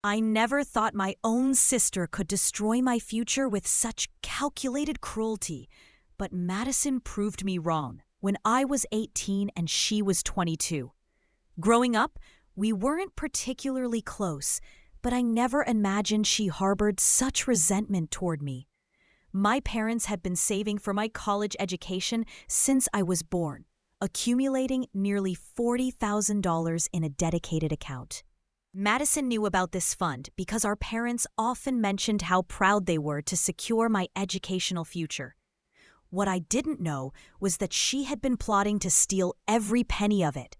I never thought my own sister could destroy my future with such calculated cruelty, but Madison proved me wrong when I was 18 and she was 22. Growing up, we weren't particularly close, but I never imagined she harbored such resentment toward me. My parents had been saving for my college education since I was born, accumulating nearly $40,000 in a dedicated account. Madison knew about this fund because our parents often mentioned how proud they were to secure my educational future. What I didn't know was that she had been plotting to steal every penny of it.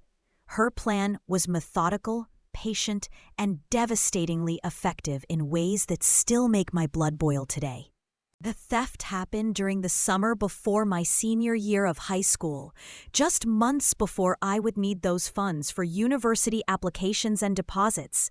Her plan was methodical, patient, and devastatingly effective in ways that still make my blood boil today. The theft happened during the summer before my senior year of high school, just months before I would need those funds for university applications and deposits.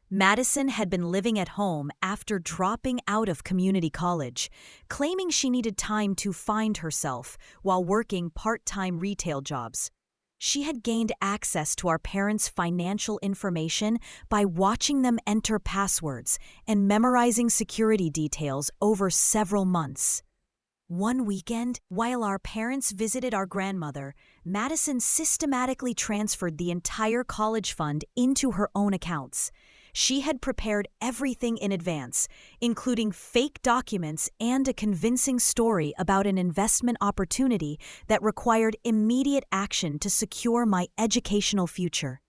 Madison had been living at home after dropping out of community college, claiming she needed time to find herself while working part-time retail jobs. She had gained access to our parents' financial information by watching them enter passwords and memorizing security details over several months. One weekend, while our parents visited our grandmother, Madison systematically transferred the entire college fund into her own accounts. She had prepared everything in advance, including fake documents and a convincing story about an investment opportunity that required immediate action to secure my educational future.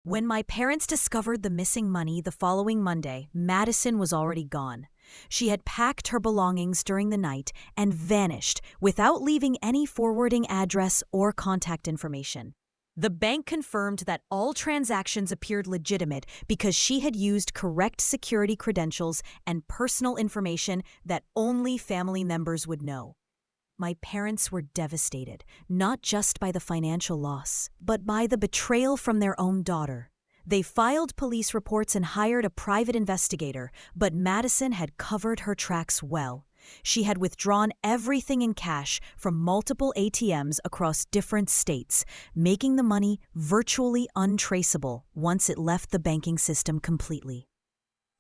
When my parents discovered the missing money the following Monday, Madison was already gone. She had packed her belongings during the night and vanished without leaving any forwarding address or contact information. The bank confirmed that all transactions appeared legitimate because she had used correct security credentials and personal information that only family members would know. My parents were devastated, not just by the financial loss, but by the betrayal from their own daughter. They filed police reports and hired a private investigator, but Madison had covered her tracks well. She had withdrawn everything in cash from multiple ATMs across different states, making the money virtually untraceable once it left the banking system completely.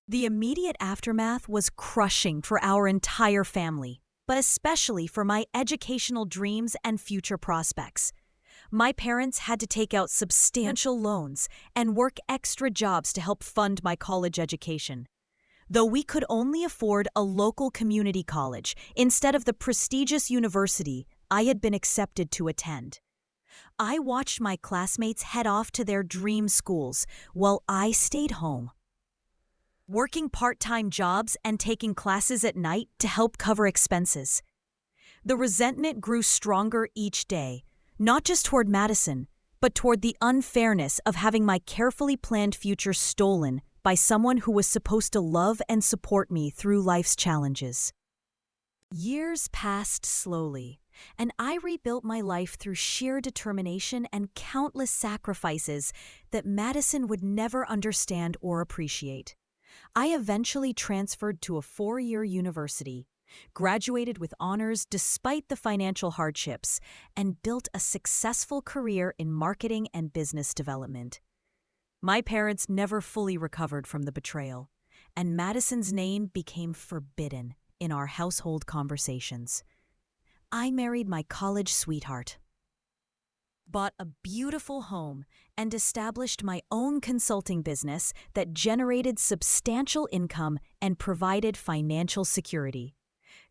The immediate aftermath was crushing for our entire family, but especially for my educational dreams and future prospects. My parents had to take out substantial loans and work extra jobs to help fund my college education. Though we could only afford a local community college instead of the prestigious university I had been accepted to attend. I watched my classmates head off to their dream schools while I stayed home, working part-time jobs and taking classes at night to help cover expenses. The resentment grew stronger each day, not just toward Madison, but toward the unfairness of having my carefully planned future stolen by someone who was supposed to love and support me through life's challenges. Years passed slowly, and I rebuilt my life through sheer determination and countless sacrifices that Madison would never understand or appreciate. I eventually transferred to a 4-year university, graduated with honors despite the financial hardships, and built a successful career in marketing and business development. My parents never fully recovered from the betrayal, and Madison's name became forbidden in our household conversations. I married my college sweetheart, bought a beautiful home, and established my own consulting business that generated substantial income and provided financial security.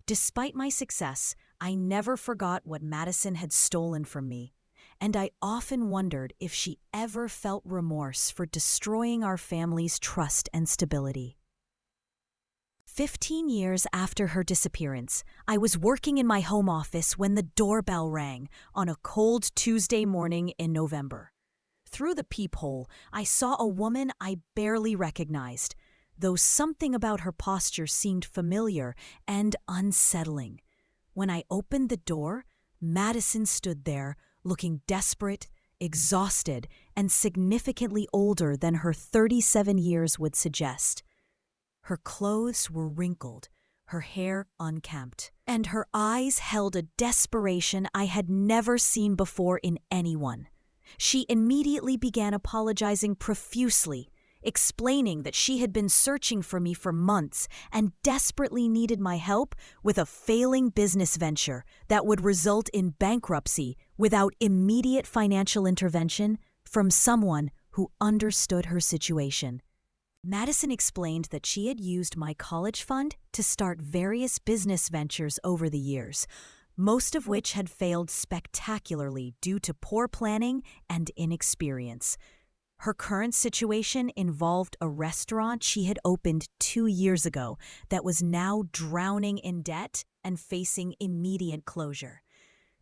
Despite my success, I never forgot what Madison had stolen from me, and I often wondered if she ever felt remorse for destroying our family's trust and stability. 15 years after her disappearance, I was working in my home office when the doorbell rang on a cold Tuesday morning in November. Through the peephole, I saw a woman I barely recognized, though something about her posture seemed familiar and unsettling. When I opened the door, Madison stood there, looking desperate, exhausted, and significantly older than her 37 years would suggest. Her clothes were wrinkled, her hair unkempt, and her eyes held a desperation I had never seen before in anyone. She immediately began apologizing profusely, explaining that she had been searching for me for months and desperately needed my help with a failing business venture that would result in bankruptcy without immediate financial intervention from someone who understood her situation. Madison explained that she had used my college fund to start various business ventures over the years, most of which had failed spectacularly due to poor planning and inexperience. Her current situation involved a restaurant she had opened 2 years ago that was now drowning in debt and facing immediate closure.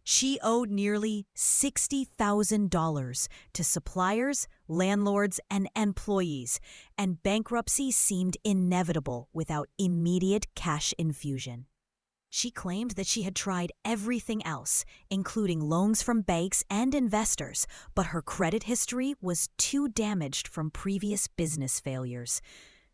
She owed nearly $60,000 to suppliers, landlords, and employees, and bankruptcy seemed inevitable without immediate cash infusion. She claimed that she had tried everything else, including loans from banks and investors, but her credit history was too damaged from previous business failures.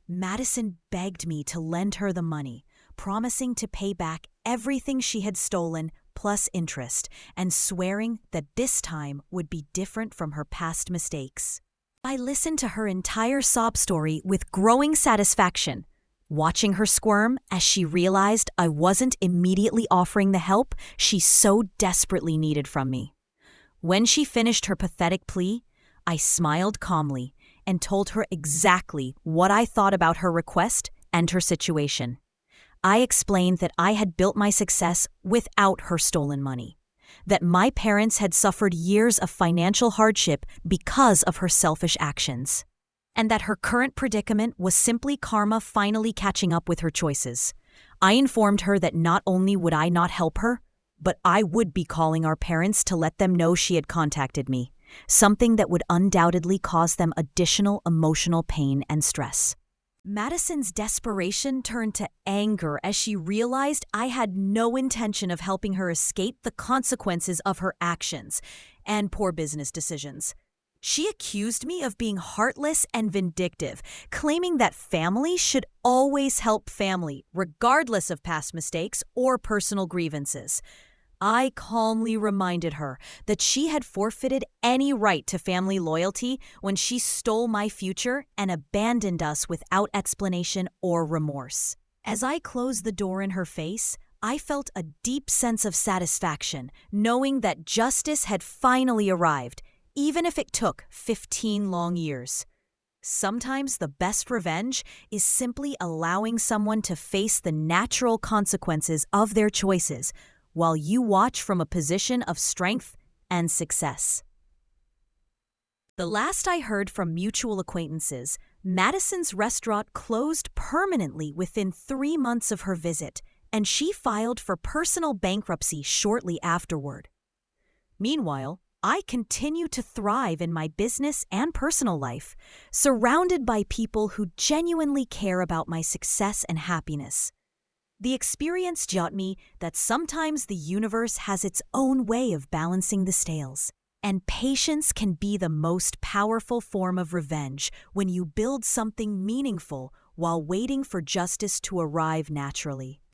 Madison begged me to lend her the money, promising to pay back everything she had stolen plus interest, and swearing that this time would be different from her past mistakes. I listened to her entire sob story with growing satisfaction, watching her squirm as she realized I wasn't immediately offering the help she so desperately needed from me. When she finished her pathetic plea, I smiled calmly and told her exactly what I thought about her request and her situation. I explained that I had built my success without her stolen money, that my parents had suffered years of financial hardship because of her selfish actions, and that her current predicament was simply karma finally catching up with her choices. I informed her that not only would I not help her, but I would be calling our parents to let them know she had contacted me, something that would undoubtedly cause them additional emotional pain and stress. Madison's desperation turned to anger as she realized I had no intention of helping her escape the consequences of her actions and poor business decisions. She accused me of being heartless and vindictive, claiming that family should always help family, regardless of past mistakes or personal grievances. I calmly reminded her that she had forfeited any right to family loyalty when she stole my future and abandoned us without explanation or remorse. As I closed the door in her face, I felt a deep sense of satisfaction, knowing that justice had finally arrived, even if it took 15 long years. Sometimes the best revenge is simply allowing someone to face the natural consequences of their choices, while you watch from a position of strength and success. The last I heard from mutual acquaintances, Madison's restaurant closed permanently within 3 months of her visit, and she filed for personal bankruptcy shortly afterward. Meanwhile, I continue to thrive in my business and personal life, surrounded by people who genuinely care about my success and happiness. The experience taught me that sometimes the universe has its own way of balancing the scales, and patience can be the most powerful form of revenge when you build something meaningful while waiting for justice to arrive naturally.